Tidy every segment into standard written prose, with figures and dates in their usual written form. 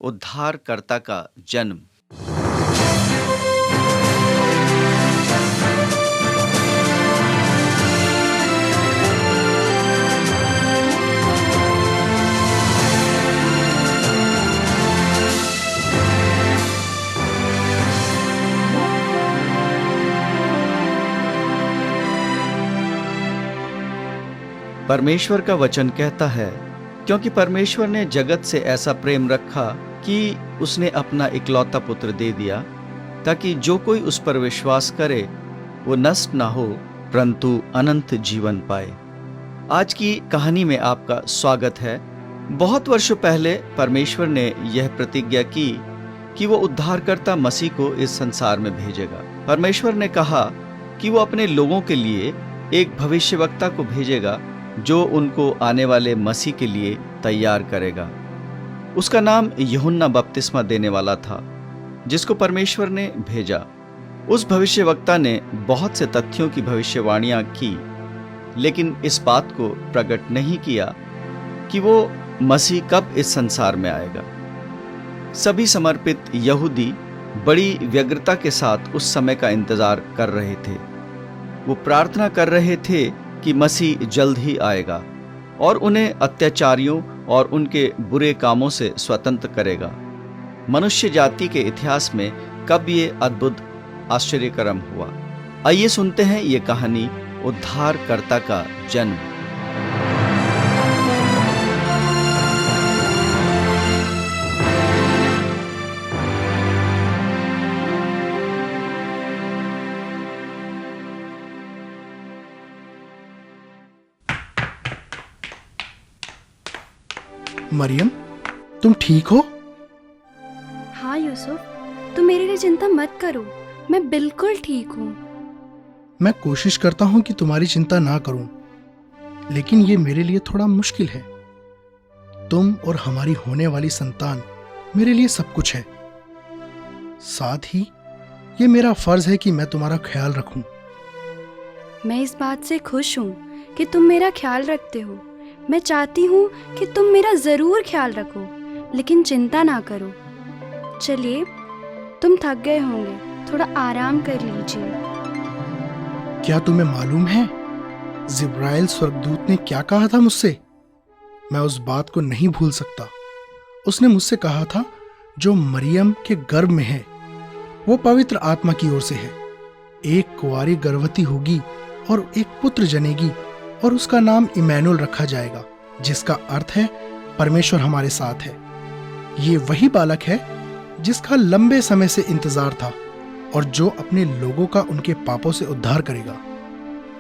उद्धारकर्ता का जन्म। परमेश्वर का वचन कहता है, क्योंकि परमेश्वर ने जगत से ऐसा प्रेम रखा कि उसने अपना इकलौता पुत्र दे दिया, ताकि जो कोई उस पर विश्वास करे वो नष्ट ना हो परंतु अनंत जीवन पाए। आज की कहानी में आपका स्वागत है। बहुत वर्षों पहले परमेश्वर ने यह प्रतिज्ञा की कि वो उद्धारकर्ता मसीह को इस संसार में भेजेगा। परमेश्वर ने कहा कि वो अपने लोगों के लिए एक भविष्यवक्ता को भेजेगा जो उनको आने वाले मसीह के लिए तैयार करेगा। उसका नाम यूहन्ना बपतिस्मा देने वाला था, जिसको परमेश्वर ने भेजा। उस भविष्यवक्ता ने बहुत से तथ्यों की भविष्यवाणियां की, लेकिन इस बात को प्रकट नहीं किया कि वो मसीह कब इस संसार में आएगा। सभी समर्पित यहूदी बड़ी व्यग्रता के साथ उस समय का इंतजार कर रहे थे। वो प्रार्थना कर रहे थे कि मसीह जल्द ही आएगा और उन्हें अत्याचारियों और उनके बुरे कामों से स्वतंत्र करेगा। मनुष्य जाति के इतिहास में कब ये अद्भुत आश्चर्यकर्म हुआ। आइए सुनते हैं ये कहानी, उद्धारकर्ता का जन्म। मरियम, तुम ठीक हो? हाँ यूसुफ, तुम मेरे लिए चिंता मत करो, मैं बिल्कुल ठीक हूँ। मैं कोशिश करता हूँ कि तुम्हारी चिंता ना करूँ, लेकिन ये मेरे लिए थोड़ा मुश्किल है। तुम और हमारी होने वाली संतान मेरे लिए सब कुछ है। साथ ही ये मेरा फर्ज है कि मैं तुम्हारा ख्याल रखूं। मैं इस बात से खुश हूँ कि तुम मेरा ख्याल रखते हो। मैं चाहती हूँ कि तुम मेरा जरूर ख्याल रखो, लेकिन चिंता ना करो। चलिए, तुम थक गए होंगे, थोड़ा आराम कर लीजिए। क्या तुम्हें मालूम है जिब्राइल स्वर्गदूत ने क्या कहा था मुझसे? मैं उस बात को नहीं भूल सकता। उसने मुझसे कहा था, जो मरियम के गर्भ में है वो पवित्र आत्मा की ओर से है। एक कुंवारी गर्भवती होगी और एक पुत्र जनेगी और उसका नाम इमैनुअल रखा जाएगा, जिसका अर्थ है परमेश्वर हमारे साथ है। ये वही बालक है जिसका लंबे समय से इंतजार था और जो अपने लोगों का उनके पापों से उद्धार करेगा।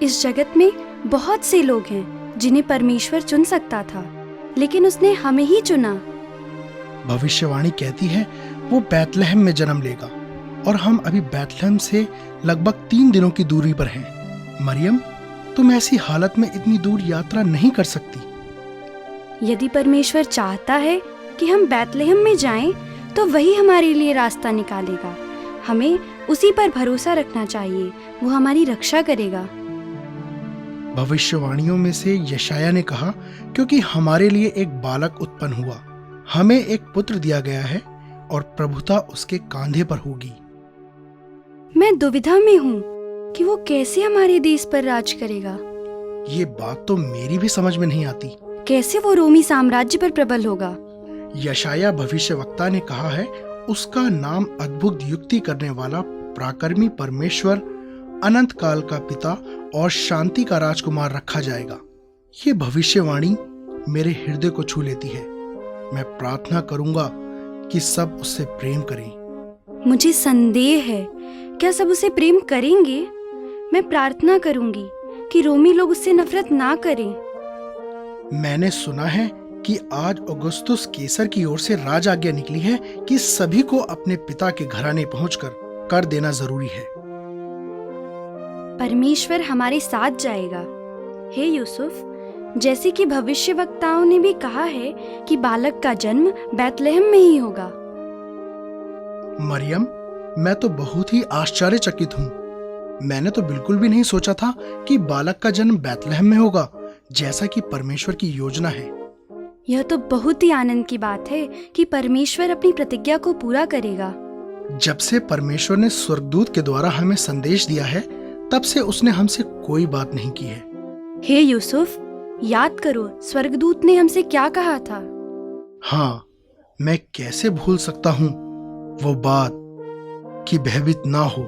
इस जगत में बहुत से लोग हैं जिन्हें परमेश्वर चुन सकता था, लेकिन उसने हमें ही चुना। भविष्यवाणी कहती है वो बैतलहम में जन्म लेगा और हम अभी बैतलहम से लगभग 3 दिनों की दूरी पर हैं। मरियम, तुम ऐसी हालत में इतनी दूर यात्रा नहीं कर सकती। यदि परमेश्वर चाहता है कि हम बैतलहम में जाएं, तो वही हमारे लिए रास्ता निकालेगा। हमें उसी पर भरोसा रखना चाहिए, वो हमारी रक्षा करेगा। भविष्यवाणियों में से यशाया ने कहा, क्योंकि हमारे लिए एक बालक उत्पन्न हुआ, हमें एक पुत्र दिया गया है और प्रभुता उसके कांधे पर होगी। मैं दुविधा में हूँ कि वो कैसे हमारे देश पर राज करेगा। ये बात तो मेरी भी समझ में नहीं आती। कैसे वो रोमी साम्राज्य पर प्रबल होगा? यशाया भविष्यवक्ता ने कहा है, उसका नाम अद्भुत युक्ति करने वाला, पराक्रमी परमेश्वर, अनंत काल का पिता और शांति का राजकुमार रखा जाएगा। ये भविष्यवाणी मेरे हृदय को छू लेती है। मैं प्रार्थना करूंगा कि सब उससे प्रेम करें। मुझे संदेह है, क्या सब उसे प्रेम करेंगे? मैं प्रार्थना करूंगी कि रोमी लोग उससे नफरत ना करें। मैंने सुना है कि आज अगस्तुस केसर की ओर से राज आज्ञा निकली है कि सभी को अपने पिता के घराने पहुंचकर कर देना जरूरी है। परमेश्वर हमारे साथ जाएगा। हे यूसुफ, जैसे कि भविष्यवक्ताओं ने भी कहा है कि बालक का जन्म बैतलहम में ही होगा। मरियम, मैं तो बहुत ही आश्चर्यचकित हूँ। मैंने तो बिल्कुल भी नहीं सोचा था कि बालक का जन्म बैतलहम में होगा, जैसा कि परमेश्वर की योजना है। यह तो बहुत ही आनंद की बात है कि परमेश्वर अपनी प्रतिज्ञा को पूरा करेगा। जब से परमेश्वर ने स्वर्गदूत के द्वारा हमें संदेश दिया है, तब से उसने हमसे कोई बात नहीं की है। हे यूसुफ, याद करो स्वर्गदूत ने हमसे क्या कहा था। हाँ, मैं कैसे भूल सकता हूँ वो बात कि भयभीत ना हो।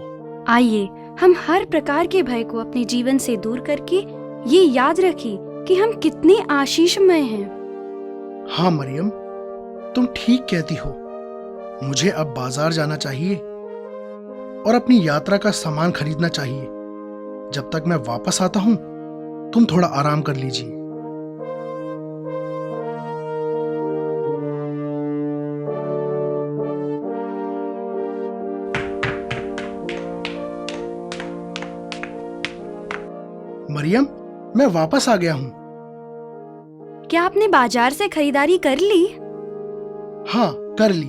आइए हम हर प्रकार के भय को अपने जीवन से दूर करके ये याद रखें कि हम कितने आशीषमय हैं। हाँ मरियम, तुम ठीक कहती हो। मुझे अब बाजार जाना चाहिए और अपनी यात्रा का सामान खरीदना चाहिए। जब तक मैं वापस आता हूँ, तुम थोड़ा आराम कर लीजिए। मरियम, मैं वापस आ गया हूँ। क्या आपने बाजार से खरीदारी कर ली? हाँ, कर ली।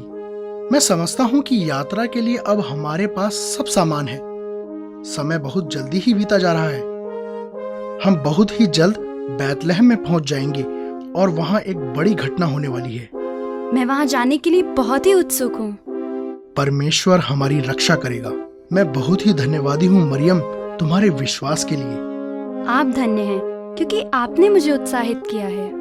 मैं समझता हूँ कि यात्रा के लिए अब हमारे पास सब सामान है। समय बहुत जल्दी ही बीता जा रहा है। हम बहुत ही जल्द बैतलहम में पहुंच जाएंगे और वहां एक बड़ी घटना होने वाली है। मैं वहां जाने के लिए बहुत ही उत्सुक हूँ। परमेश्वर हमारी रक्षा करेगा। मैं बहुत ही धन्यवादी हूँ मरियम, तुम्हारे विश्वास के लिए। आप धन्य हैं क्योंकि आपने मुझे उत्साहित किया है।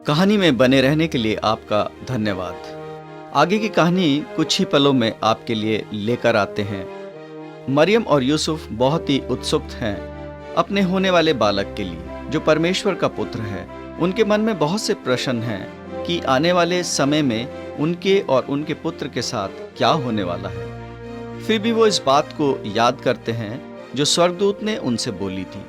कहानी में बने रहने के लिए आपका धन्यवाद। आगे की कहानी कुछ ही पलों में आपके लिए लेकर आते हैं। मरियम और यूसुफ बहुत ही उत्सुक हैं अपने होने वाले बालक के लिए, जो परमेश्वर का पुत्र है। उनके मन में बहुत से प्रश्न हैं कि आने वाले समय में उनके और उनके पुत्र के साथ क्या होने वाला है। फिर भी वो इस बात को याद करते हैं जो स्वर्गदूत ने उनसे बोली थी,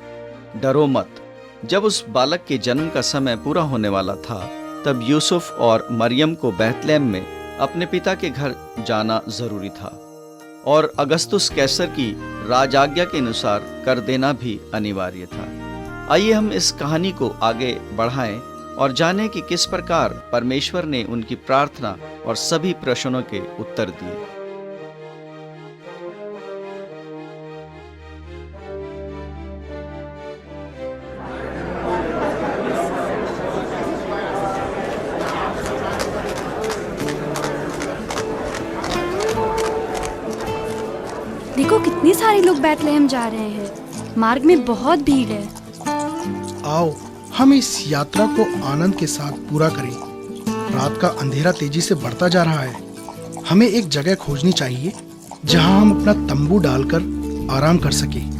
डरो मत। जब उस बालक के जन्म का समय पूरा होने वाला था, तब यूसुफ और मरियम को बैतलहम में अपने पिता के घर जाना जरूरी था और अगस्तुस कैसर की राजाज्ञा के अनुसार कर देना भी अनिवार्य था। आइए हम इस कहानी को आगे बढ़ाएं और जानें कि किस प्रकार परमेश्वर ने उनकी प्रार्थना और सभी प्रश्नों के उत्तर दिए। देखो कितने सारे लोग बैतलहम जा रहे हैं। मार्ग में बहुत भीड़ है। आओ हम इस यात्रा को आनंद के साथ पूरा करें। रात का अंधेरा तेजी से बढ़ता जा रहा है। हमें एक जगह खोजनी चाहिए जहां हम अपना तंबू डालकर आराम कर सके।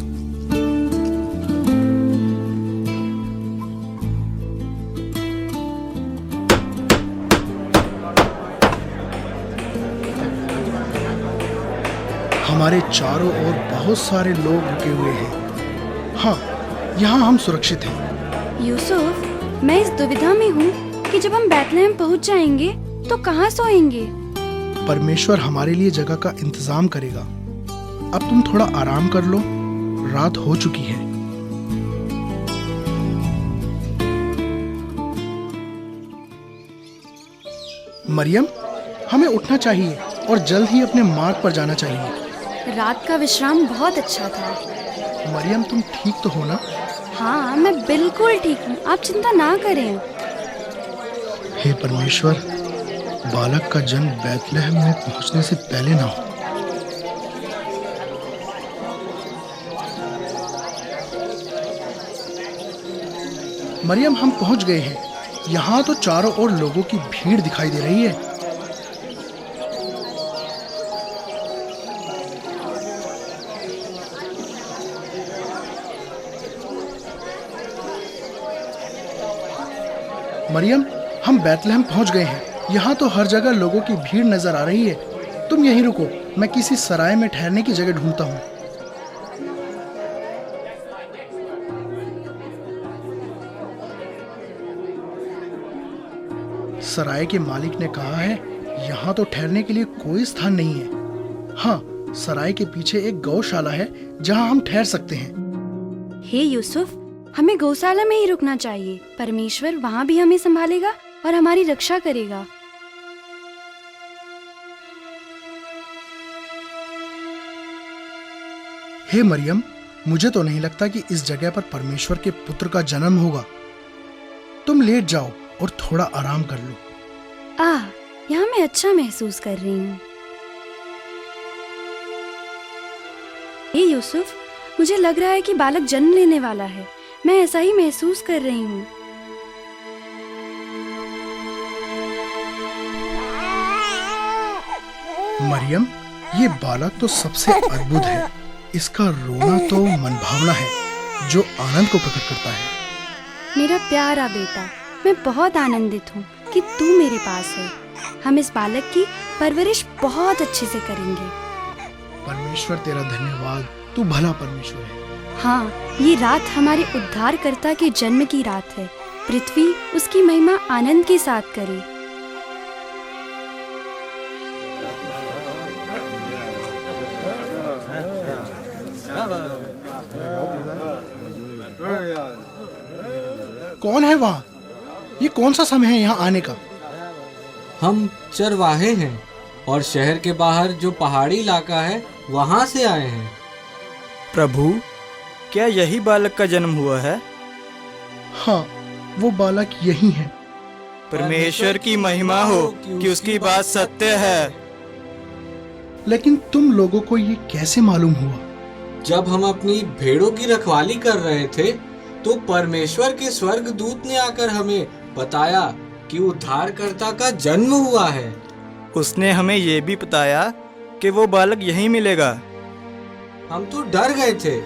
हमारे चारों ओर बहुत सारे लोग रुके हुए हैं। हाँ, यहाँ हम सुरक्षित हैं। यूसुफ, मैं इस दुविधा में हूँ कि जब हम बैतलहम पहुँच जाएंगे तो कहाँ सोएंगे। परमेश्वर हमारे लिए जगह का इंतजाम करेगा। अब तुम थोड़ा आराम कर लो, रात हो चुकी है। मरियम, हमें उठना चाहिए और जल्द ही अपने मार्ग पर जाना चाहिए। रात का विश्राम बहुत अच्छा था। मरियम, तुम ठीक तो हो ना? हाँ, मैं बिल्कुल ठीक हूँ। आप चिंता ना करें। हे परमेश्वर, बालक का जन्म बैतलहम में पहुंचने से पहले ना हो। मरियम, हम पहुंच गए हैं। यहाँ तो चारों ओर लोगों की भीड़ दिखाई दे रही है। मरियम, हम बैतलहम पहुंच गए हैं। यहाँ तो हर जगह लोगों की भीड़ नजर आ रही है। तुम यहीं रुको, मैं किसी सराय में ठहरने की जगह ढूंढता हूँ। सराय के मालिक ने कहा है यहाँ तो ठहरने के लिए कोई स्थान नहीं है। हाँ, सराय के पीछे एक गौशाला है जहाँ हम ठहर सकते हैं। हे यूसुफ, हमें गौशाला में ही रुकना चाहिए। परमेश्वर वहाँ भी हमें संभालेगा और हमारी रक्षा करेगा। . हे मरियम, मुझे तो नहीं लगता कि इस जगह पर परमेश्वर के पुत्र का जन्म होगा। तुम लेट जाओ और थोड़ा आराम कर लो। यहाँ मैं अच्छा महसूस कर रही हूँ। हे यूसुफ, मुझे लग रहा है कि बालक जन्म लेने वाला है। मैं ऐसा ही महसूस कर रही हूँ। मरियम, ये बालक तो सबसे अद्भुत है। इसका रोना तो मनभावना है जो आनंद को प्रकट करता है। मेरा प्यारा बेटा, मैं बहुत आनंदित हूँ कि तू मेरे पास है। हम इस बालक की परवरिश बहुत अच्छे से करेंगे। परमेश्वर तेरा धन्यवाद, तू भला परमेश्वर है। हाँ, ये रात हमारे उद्धारकर्ता के जन्म की रात है। पृथ्वी उसकी महिमा आनंद के साथ करे। कौन है वहाँ? ये कौन सा समय है यहाँ आने का? हम चरवाहे हैं और शहर के बाहर जो पहाड़ी इलाका है वहाँ से आए हैं। प्रभु, क्या यही बालक का जन्म हुआ है? हाँ, वो बालक यही है। परमेश्वर की महिमा हो कि उसकी बात सत्य है। लेकिन तुम लोगों को ये कैसे मालूम हुआ? जब हम अपनी भेड़ों की रखवाली कर रहे थे तो परमेश्वर के स्वर्गदूत ने आकर हमें बताया कि उद्धारकर्ता का जन्म हुआ है। उसने हमें ये भी बताया कि वो बालक यहीं मिलेगा। हम तो डर गए थे,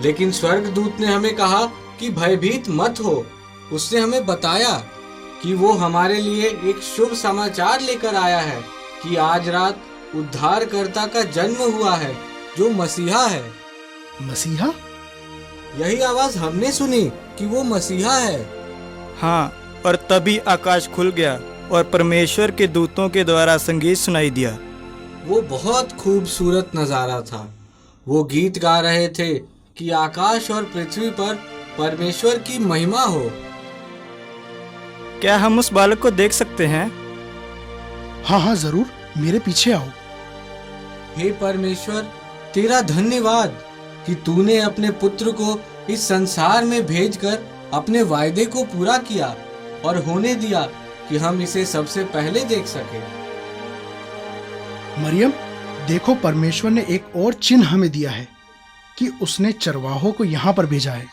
लेकिन स्वर्गदूत ने हमें कहा कि भयभीत मत हो। उसने हमें बताया कि वो हमारे लिए एक शुभ समाचार लेकर आया है कि आज रात उद्धारकर्ता का जन्म हुआ है जो मसीहा है। मसीहा? यही आवाज हमने सुनी कि वो मसीहा है। हाँ, और तभी आकाश खुल गया और परमेश्वर के दूतों के द्वारा संगीत सुनाई दिया। वो बहुत खूबसूरत नजारा था। वो गीत गा रहे थे कि आकाश और पृथ्वी पर परमेश्वर की महिमा हो। क्या हम उस बालक को देख सकते हैं? हाँ हाँ जरूर, मेरे पीछे आओ। हे परमेश्वर, तेरा धन्यवाद कि तूने अपने पुत्र को इस संसार में भेजकर अपने वायदे को पूरा किया और होने दिया कि हम इसे सबसे पहले देख सके। मरियम, देखो, परमेश्वर ने एक और चिन्ह हमें दिया है कि उसने चरवाहों को यहाँ पर भेजा है।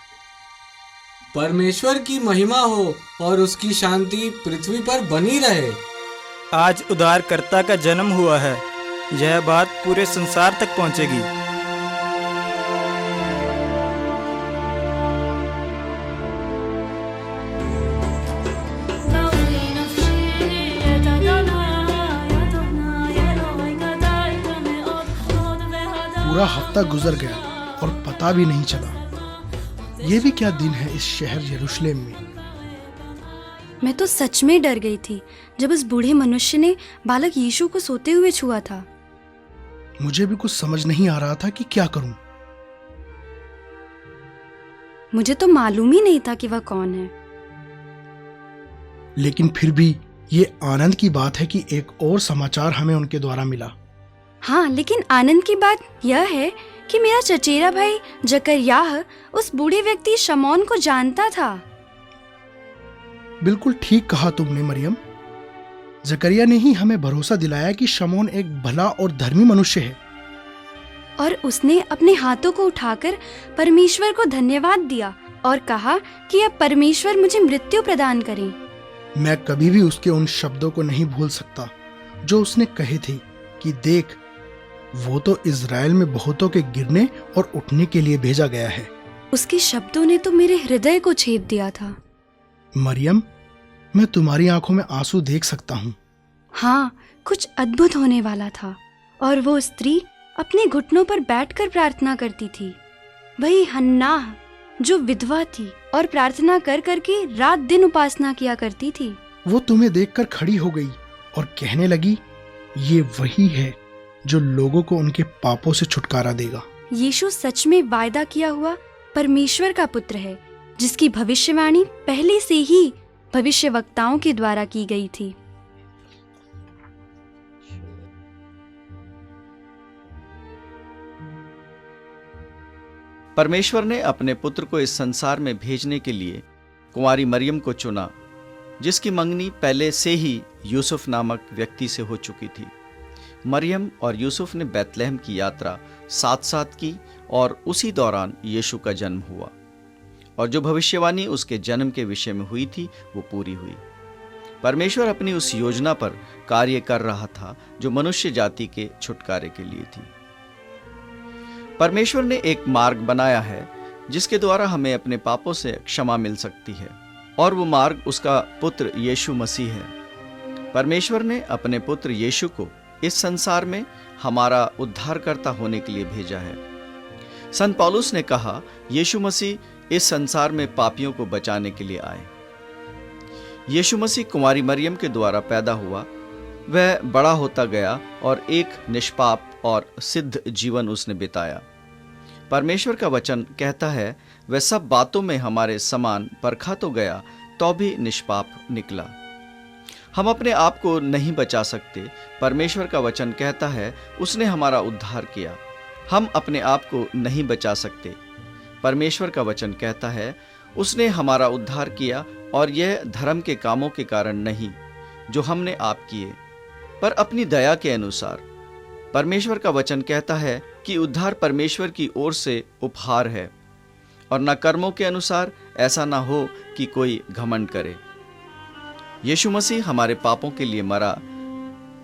परमेश्वर की महिमा हो और उसकी शांति पृथ्वी पर बनी रहे। आज उद्धारकर्ता का जन्म हुआ है। यह बात पूरे संसार तक पहुंचेगी। पूरा हफ्ता गुजर गया और पता भी नहीं चला। ये भी क्या दिन है इस शहर यरूशलेम में। मैं तो सच में डर गई थी जब उस बूढ़े मनुष्य ने बालक यीशु को सोते हुए छुआ था। मुझे भी कुछ समझ नहीं आ रहा था कि क्या करूं। मुझे तो मालूम ही नहीं था कि वह कौन है। लेकिन फिर भी ये आनंद की बात है कि एक और समाचार हमें उनके द्वारा मिला। हाँ, लेकिन आनंद की बात यह है कि मेरा चचेरा भाई जकरयाह उस बूढ़े व्यक्ति शमौन को जानता था। बिल्कुल ठीक कहा तुमने मरियम। जकरिया ने ही हमें भरोसा दिलाया कि शमौन एक भला और धर्मी मनुष्य है। और उसने अपने हाथों को उठाकर परमेश्वर को धन्यवाद दिया और कहा कि अब परमेश्वर मुझे मृत्यु प्रदान करे। मैं कभी भी उसके उन शब्दों को नहीं भूल सकता जो उसने कहे थे कि देख, वो तो इज़राइल में बहुतों के गिरने और उठने के लिए भेजा गया है। उसके शब्दों ने तो मेरे हृदय को छेद दिया था। मरियम, मैं तुम्हारी आंखों में आंसू देख सकता हूँ। हाँ, कुछ अद्भुत होने वाला था। और वो स्त्री अपने घुटनों पर बैठकर प्रार्थना करती थी। वही हन्नाह जो विधवा थी और प्रार्थना कर करके रात दिन उपासना किया करती थी। वो तुम्हें देखकर खड़ी हो गई और कहने लगी, ये वही है जो लोगों को उनके पापों से छुटकारा देगा। यीशु सच में वायदा किया हुआ परमेश्वर का पुत्र है, जिसकी भविष्यवाणी पहले से ही भविष्यवक्ताओं के द्वारा की गई थी। परमेश्वर ने अपने पुत्र को इस संसार में भेजने के लिए कुंवारी मरियम को चुना, जिसकी मंगनी पहले से ही यूसुफ नामक व्यक्ति से हो चुकी थी। मरियम और यूसुफ ने बैतलहम की यात्रा साथ साथ की और उसी दौरान यीशु का जन्म हुआ और जो भविष्यवाणी उसके जन्म के विषय में हुई थी वो पूरी हुई। परमेश्वर अपनी उस योजना पर कार्य कर रहा था जो मनुष्य जाति के छुटकारे के लिए थी। परमेश्वर ने एक मार्ग बनाया है जिसके द्वारा हमें अपने पापों से क्षमा मिल सकती है और वो मार्ग उसका पुत्र यीशु मसीह है। परमेश्वर ने अपने पुत्र यीशु को इस संसार में हमारा उद्धारकर्ता होने के लिए भेजा है। संत पौलुस ने कहा, यीशु मसीह इस संसार में पापियों को बचाने के लिए आए। यीशु मसीह कुंवारी मरियम के द्वारा पैदा हुआ, वह बड़ा होता गया और एक निष्पाप और सिद्ध जीवन उसने बिताया। परमेश्वर का वचन कहता है, वह सब बातों में हमारे समान परखा तो गया तो भी निष्पाप निकला। हम अपने आप को नहीं बचा सकते। परमेश्वर का वचन कहता है, उसने हमारा उद्धार किया। हम अपने आप को नहीं बचा सकते। परमेश्वर का वचन कहता है, उसने हमारा उद्धार किया और यह धर्म के कामों के कारण नहीं जो हमने आप किए, पर अपनी दया के अनुसार। परमेश्वर का वचन कहता है कि उद्धार परमेश्वर की ओर से उपहार है और न कर्मों के अनुसार, ऐसा ना हो कि कोई घमंड करे। यीशु मसीह हमारे पापों के लिए मरा।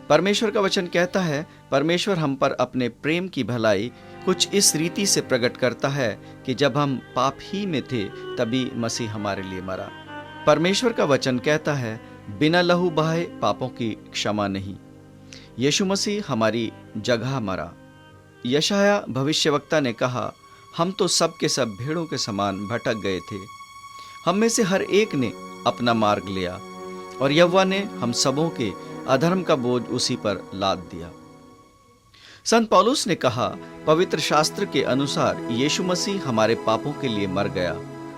परमेश्वर का वचन कहता है, परमेश्वर हम पर अपने प्रेम की भलाई कुछ इस रीति से प्रकट करता है कि जब हम पाप ही में थे तभी मसीह हमारे लिए मरा। परमेश्वर का वचन कहता है, बिना लहू बहाए पापों की क्षमा नहीं। यीशु मसीह हमारी जगह मरा। यशाया भविष्यवक्ता ने कहा, हम तो सब के सब भेड़ों के समान भटक गए थे, हम में से हर एक ने अपना मार्ग लिया और यहोवा ने हम सबों के अधर्म का बोझ उसी पर लाद दिया। संत पौलुस ने कहा, पवित्र शास्त्र के अनुसार यीशु मसीह हमारे पापों के लिए मर गया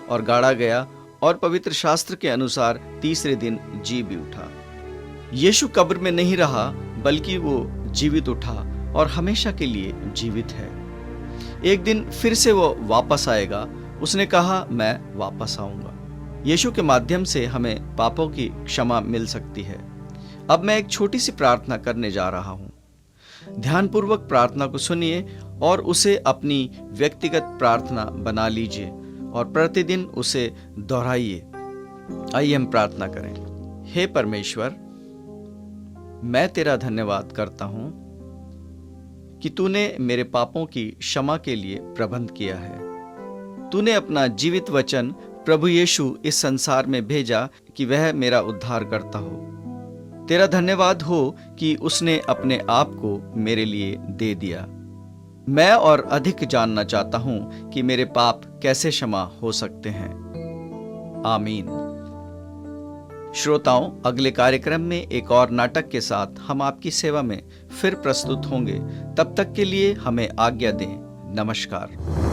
और गाड़ा गया और पवित्र शास्त्र के अनुसार तीसरे दिन जी भी उठा। यीशु कब्र में नहीं रहा, बल्कि वो जीवित उठा और हमेशा के लिए जीवित है। एक दिन फिर से वो वापस आएगा। उसने कहा, मैं वापस आऊंगा। यीशु के माध्यम से हमें पापों की क्षमा मिल सकती है। अब मैं एक छोटी सी प्रार्थना करने जा रहा हूं। ध्यानपूर्वक प्रार्थना को सुनिए और उसे अपनी व्यक्तिगत प्रार्थना बना लीजिए और प्रतिदिन उसे दोहराइए। आइए हम प्रार्थना करें। हे परमेश्वर, मैं तेरा धन्यवाद करता हूं कि तूने मेरे पापों की क्षमा के लिए प्रबंध किया है। तूने अपना जीवित वचन प्रभु यीशु इस संसार में भेजा कि वह मेरा उद्धार करता हो। तेरा धन्यवाद हो कि उसने अपने आप को मेरे लिए दे दिया। मैं और अधिक जानना चाहता हूं कि मेरे पाप कैसे क्षमा हो सकते हैं। आमीन। श्रोताओं, अगले कार्यक्रम में एक और नाटक के साथ हम आपकी सेवा में फिर प्रस्तुत होंगे। तब तक के लिए हमें आज्ञा दें। नमस्कार।